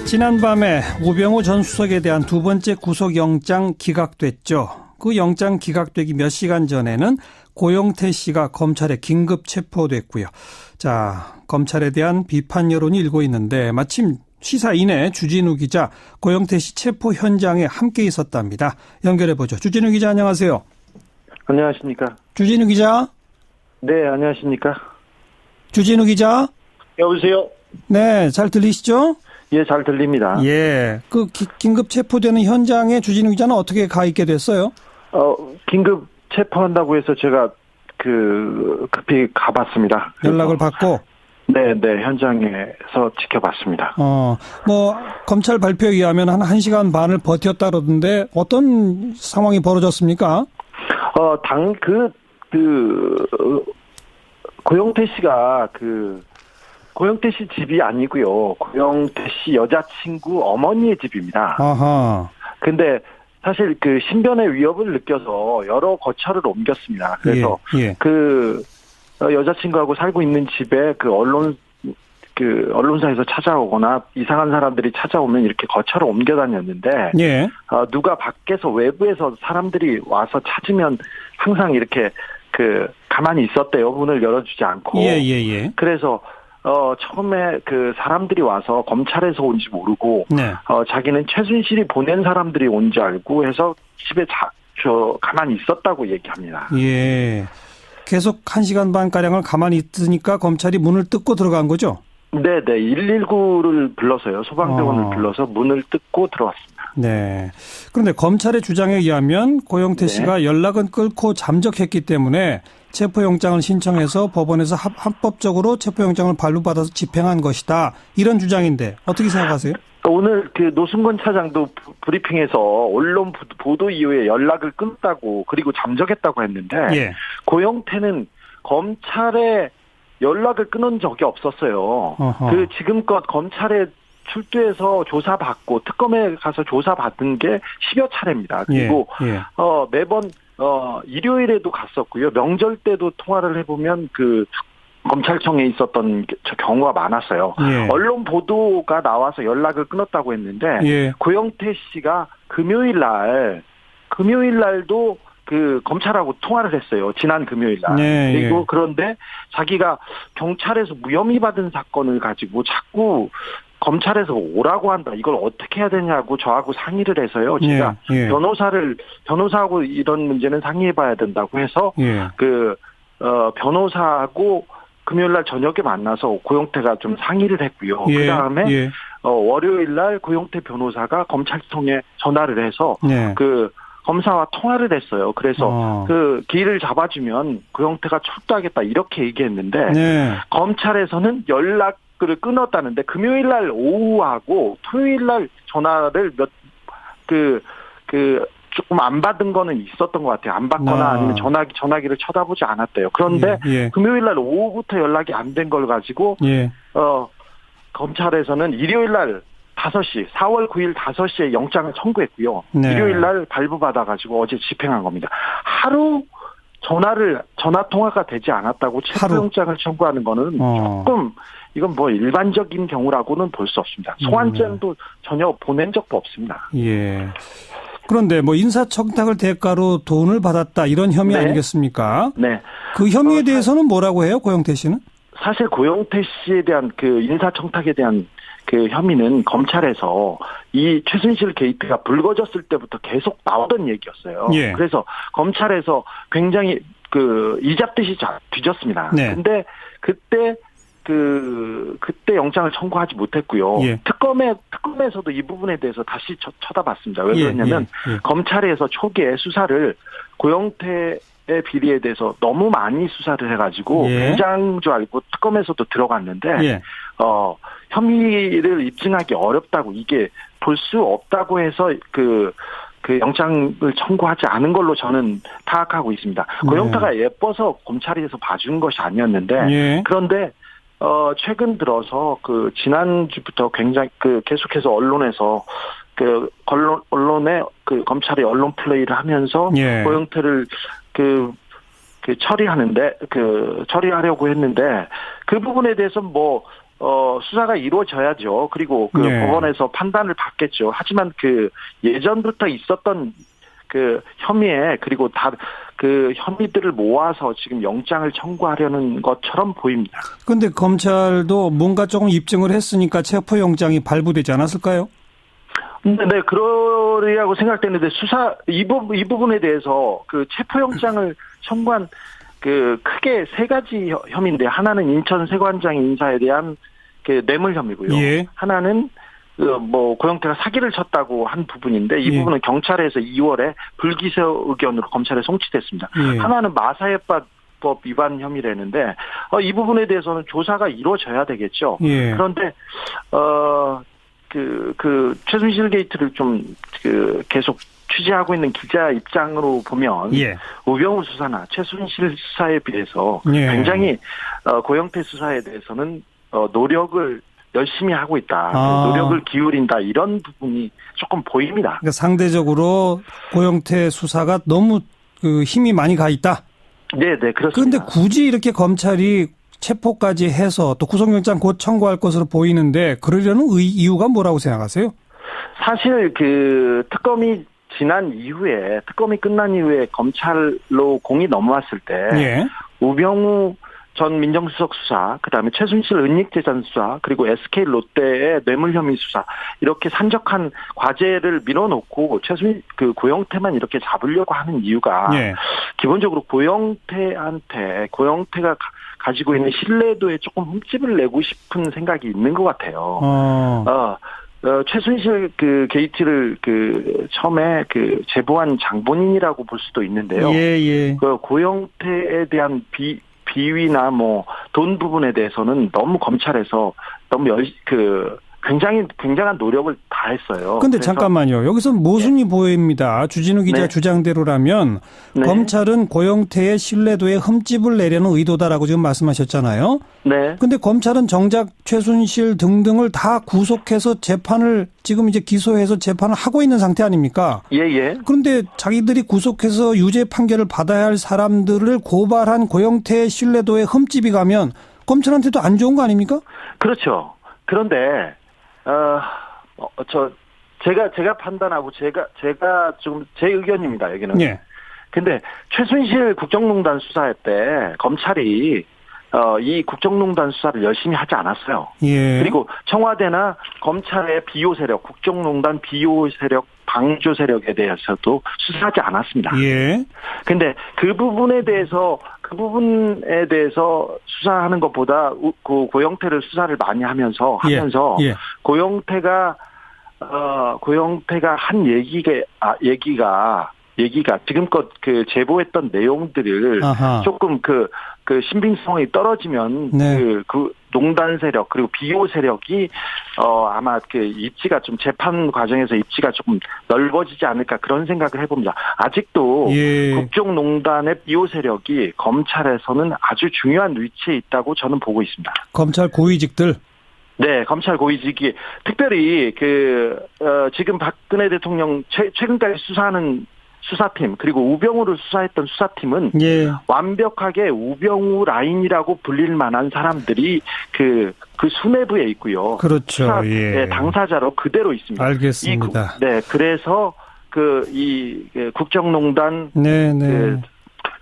지난밤에 우병우 전 수석에 대한 두 번째 구속영장 기각됐죠. 그 영장 기각되기 몇 시간 전에는 고영태 씨가 검찰에 긴급 체포됐고요. 자, 검찰에 대한 비판 여론이 일고 있는데 마침 시사인의 주진우 기자 고영태 씨 체포 현장에 함께 있었답니다. 연결해보죠. 주진우 기자 안녕하세요. 안녕하십니까. 주진우 기자. 네, 안녕하십니까. 주진우 기자. 여보세요. 네, 잘 들리시죠? 예, 잘 들립니다. 예, 그 긴급 체포되는 현장에 주진우 기자는 어떻게 가 있게 됐어요? 긴급 체포한다고 해서 제가 급히 가봤습니다. 연락을 받고? 네, 현장에서 지켜봤습니다. 검찰 발표에 의하면 한 1시간 반을 버텼다 그러던데 어떤 상황이 벌어졌습니까? 고영태 씨가 고영태 씨 집이 아니고요. 고영태 씨 여자친구 어머니의 집입니다. 아하. 근데 사실 신변의 위협을 느껴서 여러 거처를 옮겼습니다. 그래서 예. 여자친구하고 살고 있는 집에 언론사에서 찾아오거나 이상한 사람들이 찾아오면 이렇게 거처를 옮겨 다녔는데, 예. 누가 밖에서 외부에서 사람들이 와서 찾으면 항상 이렇게 가만히 있었대요. 문을 열어주지 않고. 예. 그래서 처음에 사람들이 와서 검찰에서 온지 모르고, 네. 자기는 최순실이 보낸 사람들이 온 줄 알고 해서 집에 가만히 있었다고 얘기합니다. 예. 계속 1시간 반가량을 가만히 있으니까 검찰이 문을 뜯고 들어간 거죠? 네. 119를 불러서요. 소방대원을 불러서 문을 뜯고 들어왔습니다. 네. 그런데 검찰의 주장에 의하면 고영태 씨가 연락은 끊고 잠적했기 때문에 체포영장을 신청해서 법원에서 합법적으로 체포영장을 발부받아서 집행한 것이다. 이런 주장인데 어떻게 생각하세요? 오늘 노승건 차장도 브리핑에서 언론 보도 이후에 연락을 끊었다고 그리고 잠적했다고 했는데, 예. 고영태는 검찰에 연락을 끊은 적이 없었어요. 지금껏 검찰에 출두해서 조사받고 특검에 가서 조사받은 게 10여 차례입니다. 그리고 예. 매번 일요일에도 갔었고요. 명절 때도 통화를 해보면 검찰청에 있었던 경우가 많았어요. 예. 언론 보도가 나와서 연락을 끊었다고 했는데, 예. 고영태 씨가 금요일 날도 검찰하고 통화를 했어요. 지난 금요일 날. 네, 그리고 그런데 자기가 경찰에서 무혐의 받은 사건을 가지고 자꾸 검찰에서 오라고 한다. 이걸 어떻게 해야 되냐고 저하고 상의를 해서요. 제가 변호사하고 이런 문제는 상의해봐야 된다고 해서 변호사하고 금요일 날 저녁에 만나서 고영태가 좀 상의를 했고요. 그 다음에 월요일 날 고영태 변호사가 검찰청에 전화를 해서 검사와 통화를 했어요. 그래서 길을 잡아주면 고영태가 출두하겠다 이렇게 얘기했는데, 검찰에서는 연락을 끊었다는데 금요일 날 오후하고 토요일 날 전화를 조금 안 받은 거는 있었던 것 같아요. 안 받거나 아니면 전화기를 쳐다보지 않았대요. 그런데 금요일 날 오후부터 연락이 안 된 걸 가지고 검찰에서는 일요일 날 5시, 4월 9일 5시에 영장을 청구했고요. 일요일 날 발부받아가지고 어제 집행한 겁니다. 하루 전화 통화가 되지 않았다고 체포영장을 청구하는 거는 조금, 이건 일반적인 경우라고는 볼 수 없습니다. 소환장도 전혀 보낸 적도 없습니다. 예. 그런데 인사청탁을 대가로 돈을 받았다 이런 혐의 아니겠습니까? 네. 그 혐의에 대해서는 뭐라고 해요, 고영태 씨는? 사실 고영태 씨에 대한 인사청탁에 대한 혐의는 검찰에서 이 최순실 게이트가 불거졌을 때부터 계속 나오던 얘기였어요. 예. 그래서 검찰에서 굉장히 이잡듯이 뒤졌습니다. 네. 근데 그때 영장을 청구하지 못했고요. 특검에서도 이 부분에 대해서 다시 쳐다봤습니다. 왜 그러냐면 검찰에서 초기에 수사를 고영태의 비리에 대해서 너무 많이 수사를 해가지고 굉장한 줄 알고 특검에서도 들어갔는데 혐의를 입증하기 어렵다고, 이게 볼 수 없다고 해서 영장을 청구하지 않은 걸로 저는 파악하고 있습니다. 고영태가 예뻐서 검찰에서 봐준 것이 아니었는데, 그런데 최근 들어서 지난주부터 굉장히 계속해서 언론에서 언론에 검찰이 언론 플레이를 하면서 고영태를 처리하려고 했는데, 그 부분에 대해서 수사가 이루어져야죠. 그리고 그 네. 법원에서 판단을 받겠죠. 하지만 그 예전부터 있었던 그 혐의에 그리고 다 그 혐의들을 모아서 지금 영장을 청구하려는 것처럼 보입니다. 그런데 검찰도 뭔가 조금 입증을 했으니까 체포영장이 발부되지 않았을까요? 네, 그러리라고 생각되는데 이 부분에 대해서 그 체포영장을 청구한 그 크게 세 가지 혐의인데 하나는 인천 세관장 인사에 대한 그 뇌물 혐의고요. 예. 하나는 고영태가 사기를 쳤다고 한 부분인데 이 예. 부분은 경찰에서 2월에 불기소 의견으로 검찰에 송치됐습니다. 예. 하나는 마사회법 위반 혐의라는데 이 부분에 대해서는 조사가 이루어져야 되겠죠. 예. 그런데 최순실 게이트를 좀 계속 취재하고 있는 기자 입장으로 보면 예. 우병우 수사나 최순실 수사에 비해서 예. 굉장히 고영태 수사에 대해서는 노력을 열심히 하고 있다. 노력을 기울인다. 이런 부분이 조금 보입니다. 그러니까 상대적으로 고영태 수사가 너무 그 힘이 많이 가 있다. 네, 그렇습니다. 그런데 굳이 이렇게 검찰이 체포까지 해서 또 구속영장 곧 청구할 것으로 보이는데 그러려는 이유가 뭐라고 생각하세요? 사실 그 특검이 끝난 이후에 검찰로 공이 넘어왔을 때 예. 우병우 전 민정수석 수사, 그다음에 최순실 은닉재산 수사, 그리고 SK 롯데의 뇌물 혐의 수사 이렇게 산적한 과제를 밀어놓고 고영태만 이렇게 잡으려고 하는 이유가 예. 기본적으로 고영태가 가지고 있는 신뢰도에 조금 흠집을 내고 싶은 생각이 있는 것 같아요. 최순실 게이트를 처음에 제보한 장본인이라고 볼 수도 있는데요. 예. 고영태에 대한 비위나 돈 부분에 대해서는 너무 검찰에서 너무 굉장한 노력을 다했어요. 그런데 잠깐만요. 여기서 모순이 보입니다. 주진우 기자 네. 주장대로라면 네. 검찰은 고영태의 신뢰도에 흠집을 내려는 의도다라고 지금 말씀하셨잖아요. 네. 근데 검찰은 정작 최순실 등등을 다 구속해서 재판을 지금 이제 기소해서 재판을 하고 있는 상태 아닙니까? 예. 그런데 자기들이 구속해서 유죄 판결을 받아야 할 사람들을 고발한 고영태의 신뢰도에 흠집이 가면 검찰한테도 안 좋은 거 아닙니까? 그렇죠. 그런데 제가 판단하고 제가 지금 제 의견입니다, 여기는. 예. 근데 최순실 국정농단 수사할 때 검찰이 이 국정농단 수사를 열심히 하지 않았어요. 예. 그리고 청와대나 검찰의 비호 세력, 국정농단 비호 세력, 방조 세력에 대해서도 수사하지 않았습니다. 예. 근데 그 부분에 대해서 수사하는 것보다 고영태를 수사를 많이 하면서 예. 고영태가 한 얘기가 지금껏 제보했던 내용들을 아하. 조금 신빙성이 떨어지면 네. 농단 세력 그리고 비호 세력이 아마 입지가 좀 재판 과정에서 입지가 조금 넓어지지 않을까 그런 생각을 해봅니다. 아직도 예. 국정농단의 비호 세력이 검찰에서는 아주 중요한 위치에 있다고 저는 보고 있습니다. 검찰 고위직들. 네, 검찰 고위직이 특별히 지금 박근혜 대통령 최근까지 수사하는 수사팀 그리고 우병우를 수사했던 수사팀은 예. 완벽하게 우병우 라인이라고 불릴 만한 사람들이 그 수뇌부에 있고요. 그렇죠. 예. 당사자로 그대로 있습니다. 알겠습니다. 그래서 국정농단 네.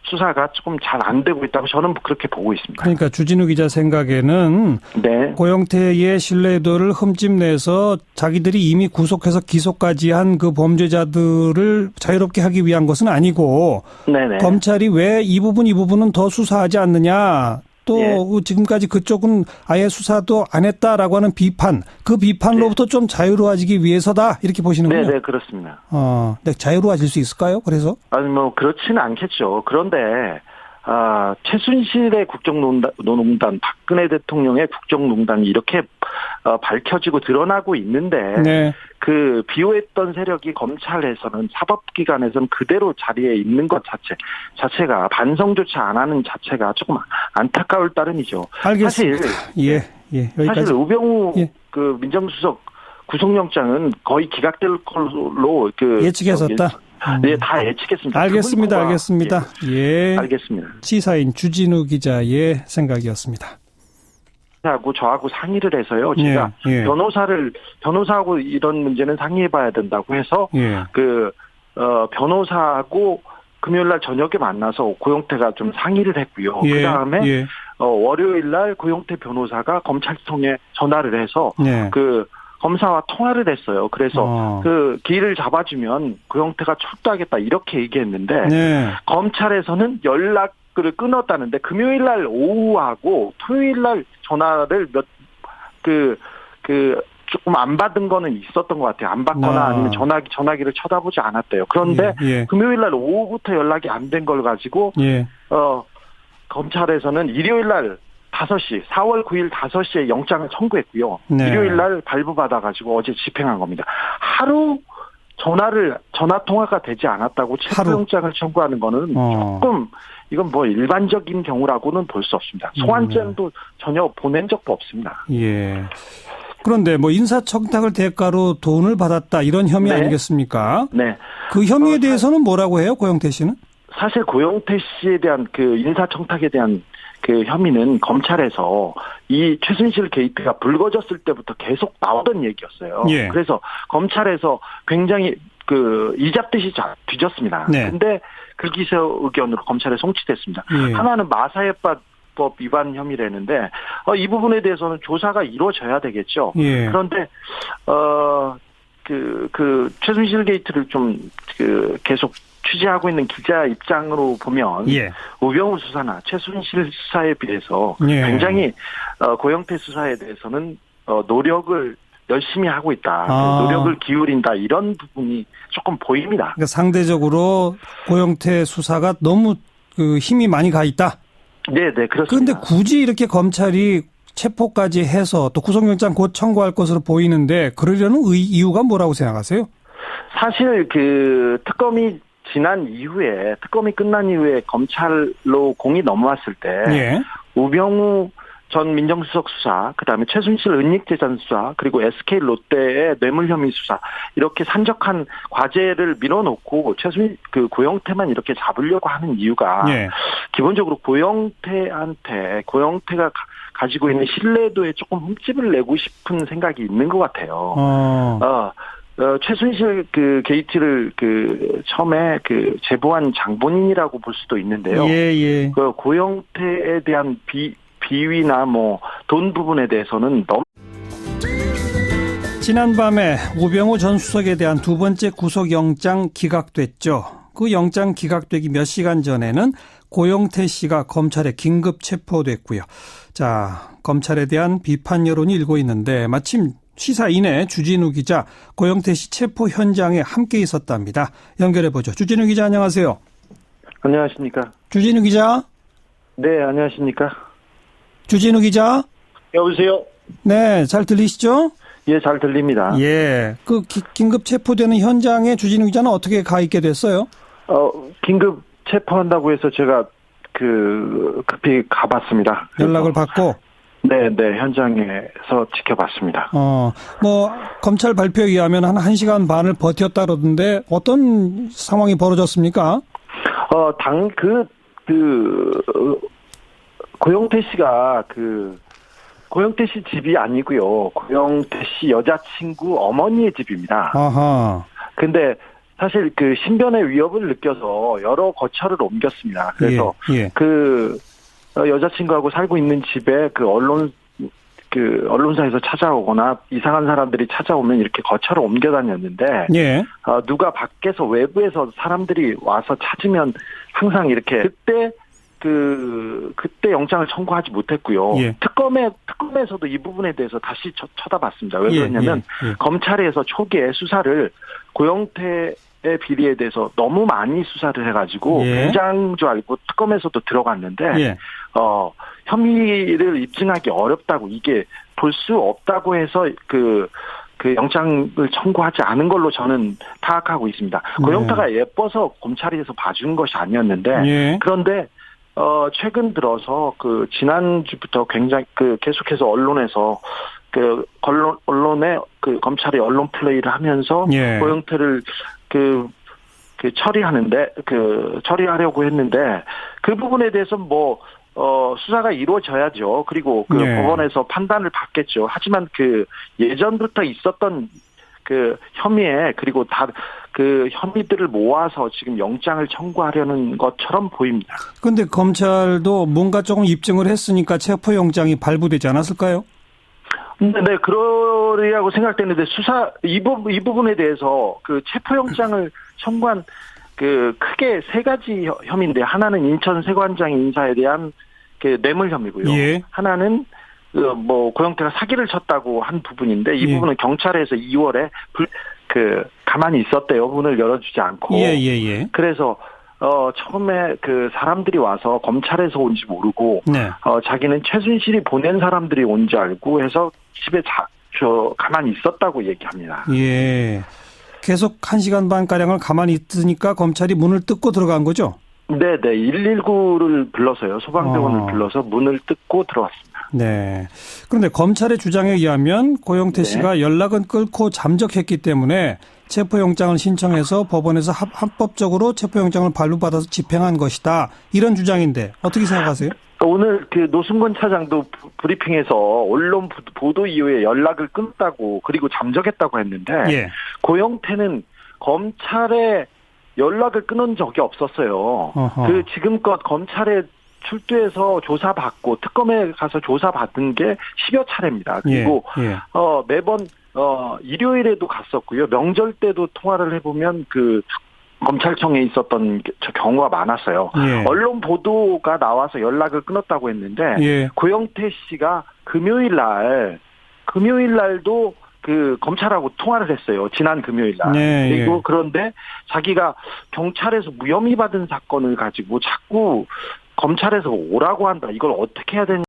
수사가 조금 잘 안 되고 있다고 저는 그렇게 보고 있습니다. 그러니까 주진우 기자 생각에는 네. 고영태의 신뢰도를 흠집내서 자기들이 이미 구속해서 기소까지 한 그 범죄자들을 자유롭게 하기 위한 것은 아니고 네네. 검찰이 왜 이 부분은 더 수사하지 않느냐. 또 예. 지금까지 그쪽은 아예 수사도 안 했다라고 하는 비판, 그 비판로부터 좀 자유로워지기 위해서다 이렇게 보시는군요. 네, 그렇습니다. 네, 자유로워질 수 있을까요? 그래서? 아니 그렇지는 않겠죠. 그런데 최순실의 국정농단, 박근혜 대통령의 국정농단이 이렇게 밝혀지고 드러나고 있는데 네. 비호했던 세력이 검찰에서는 사법기관에서는 그대로 자리에 있는 것 자체가 반성조차 안 하는 자체가 조금 안타까울 따름이죠. 알겠습니다. 여기까지. 사실 우병우 민정수석 구속영장은 거의 기각될 걸로 예측했었다. 네, 다 예측했습니다. 알겠습니다. 예. 알겠습니다. 시사인 주진우 기자의 생각이었습니다. 하고 저하고 상의를 해서요. 제가 변호사하고 이런 문제는 상의해봐야 된다고 해서 변호사하고 금요일 날 저녁에 만나서 고영태가 좀 상의를 했고요. 그 다음에 월요일 날 고영태 변호사가 검찰청에 전화를 해서 그 검사와 통화를 했어요. 그래서 그 길을 잡아주면 고영태가 출두하겠다 이렇게 얘기했는데 검찰에서는 연락을 끊었다는데 금요일 날 오후하고 토요일 날 전화를 조금 안 받은 거는 있었던 것 같아요. 안 받거나 아니면 전화기를 쳐다보지 않았대요. 그런데 금요일 날 오후부터 연락이 안 된 걸 가지고 검찰에서는 일요일 날 5시, 4월 9일 5시에 영장을 청구했고요. 일요일 날 발부받아가지고 어제 집행한 겁니다. 하루 전화 통화가 되지 않았다고 체포영장을 청구하는 거는 조금 이건 뭐 일반적인 경우라고는 볼 수 없습니다. 소환장도 전혀 보낸 적도 없습니다. 그런데 뭐 인사청탁을 대가로 돈을 받았다 이런 혐의 아니겠습니까? 그 혐의에 대해서는 뭐라고 해요, 고영태 씨는? 사실 고영태 씨에 대한 그 인사청탁에 대한 그 혐의는 검찰에서 이 최순실 게이트가 불거졌을 때부터 계속 나오던 얘기였어요. 그래서 검찰에서 굉장히 이잡듯이 뒤졌습니다. 근데 불기소 의견으로 검찰에 송치됐습니다. 하나는 마사회법 위반 혐의라는데 이 부분에 대해서는 조사가 이루어져야 되겠죠. 그런데 최순실 게이트를 좀 계속 취재하고 있는 기자 입장으로 보면 우병우 수사나 최순실 수사에 비해서 굉장히 고영태 수사에 대해서는 노력을 열심히 하고 있다. 노력을 기울인다. 이런 부분이 조금 보입니다. 그러니까 상대적으로 고영태 수사가 너무 힘이 많이 가 있다. 네, 그렇습니다. 그런데 굳이 이렇게 검찰이 체포까지 해서 또 구속영장 곧 청구할 것으로 보이는데 그러려는 이유가 뭐라고 생각하세요? 사실 특검이 특검이 끝난 이후에 검찰로 공이 넘어왔을 때 우병우 전 민정수석 수사, 그다음에 최순실 은닉재산 수사, 그리고 SK 롯데의 뇌물 혐의 수사 이렇게 산적한 과제를 밀어놓고 고영태만 이렇게 잡으려고 하는 이유가 기본적으로 고영태가 가지고 있는 신뢰도에 조금 흠집을 내고 싶은 생각이 있는 것 같아요. 최순실 게이트를 처음에 제보한 장본인이라고 볼 수도 있는데요. 고영태에 대한 비위나 돈 부분에 대해서는 너무. 지난밤에 우병우 전 수석에 대한 두 번째 구속영장 기각됐죠. 그 영장 기각되기 몇 시간 전에는 고영태 씨가 검찰에 긴급 체포됐고요. 자, 검찰에 대한 비판 여론이 일고 있는데 마침 시사인의 주진우 기자 고영태 씨 체포 현장에 함께 있었답니다. 연결해보죠. 주진우 기자 안녕하세요. 안녕하십니까. 주진우 기자. 네, 안녕하십니까. 주진우 기자. 여보세요. 네, 잘 들리시죠? 예, 잘 들립니다. 긴급 체포되는 현장에 주진우 기자는 어떻게 가 있게 됐어요? 긴급 체포한다고 해서 제가 급히 가봤습니다. 연락을 받고? 네, 현장에서 지켜봤습니다. 검찰 발표에 의하면 한 1시간 반을 버텼다 그러던데 어떤 상황이 벌어졌습니까? 고영태 씨가 고영태 씨 집이 아니고요. 고영태 씨 여자친구 어머니의 집입니다. 근데 사실 신변의 위협을 느껴서 여러 거처를 옮겼습니다. 그래서 여자친구하고 살고 있는 집에 언론사에서 찾아오거나 이상한 사람들이 찾아오면 이렇게 거처를 옮겨 다녔는데 누가 밖에서 외부에서 사람들이 와서 찾으면 항상 이렇게 그때 영장을 청구하지 못했고요. 특검에서도 이 부분에 대해서 다시 쳐다봤습니다. 왜 그러냐면 검찰에서 초기에 수사를 고영태의 비리에 대해서 너무 많이 수사를 해가지고 굉장한 줄 알고 특검에서도 들어갔는데 혐의를 입증하기 어렵다고 이게 볼 수 없다고 해서 그 영장을 청구하지 않은 걸로 저는 파악하고 있습니다. 고영태가 예뻐서 검찰에서 봐준 것이 아니었는데 그런데 최근 들어서 지난주부터 굉장히 계속해서 언론에서 언론에 검찰이 언론 플레이를 하면서 고영태를 처리하려고 했는데 그 부분에 대해서 수사가 이루어져야죠. 그리고 그 네. 법원에서 판단을 받겠죠. 하지만 그 예전부터 있었던 그 혐의에 그리고 다 그 혐의들을 모아서 지금 영장을 청구하려는 것처럼 보입니다. 그런데 검찰도 뭔가 조금 입증을 했으니까 체포영장이 발부되지 않았을까요? 네, 그러리라고 생각되는데 이 부분에 대해서 그 체포영장을 청구한 그 크게 세 가지 혐의인데 하나는 인천 세관장 인사에 대한 그 뇌물 혐의고요. 예. 하나는 고영태가 사기를 쳤다고 한 부분인데 이 부분은 경찰에서 2월에 가만히 있었대요. 문을 열어주지 않고. 예. 그래서 처음에 그 사람들이 와서 검찰에서 온지 모르고 네. 자기는 최순실이 보낸 사람들이 온지 알고 해서 집에 가만히 있었다고 얘기합니다. 예. 계속 1시간 반 가량을 가만히 있으니까 검찰이 문을 뜯고 들어간 거죠? 네. 119를 불러서요. 소방대원을 불러서 문을 뜯고 들어왔습니다. 네. 그런데 검찰의 주장에 의하면 고영태 씨가 연락은 끊고 잠적했기 때문에 체포영장을 신청해서 법원에서 합법적으로 체포영장을 발부받아서 집행한 것이다. 이런 주장인데 어떻게 생각하세요? 오늘 그 노승건 차장도 브리핑에서 언론 보도 이후에 연락을 끊었다고 그리고 잠적했다고 했는데 고영태는 검찰에 연락을 끊은 적이 없었어요. 어허. 그 지금껏 검찰에 출두해서 조사받고 특검에 가서 조사받은 게 10여 차례입니다. 그리고 매번 일요일에도 갔었고요. 명절 때도 통화를 해보면 그 검찰청에 있었던 경우가 많았어요. 언론 보도가 나와서 연락을 끊었다고 했는데 고영태 씨가 금요일 날도 그 검찰하고 통화를 했어요. 지난 금요일 날. 그리고 그런데 자기가 경찰에서 무혐의 받은 사건을 가지고 자꾸 검찰에서 오라고 한다. 이걸 어떻게 해야 되냐.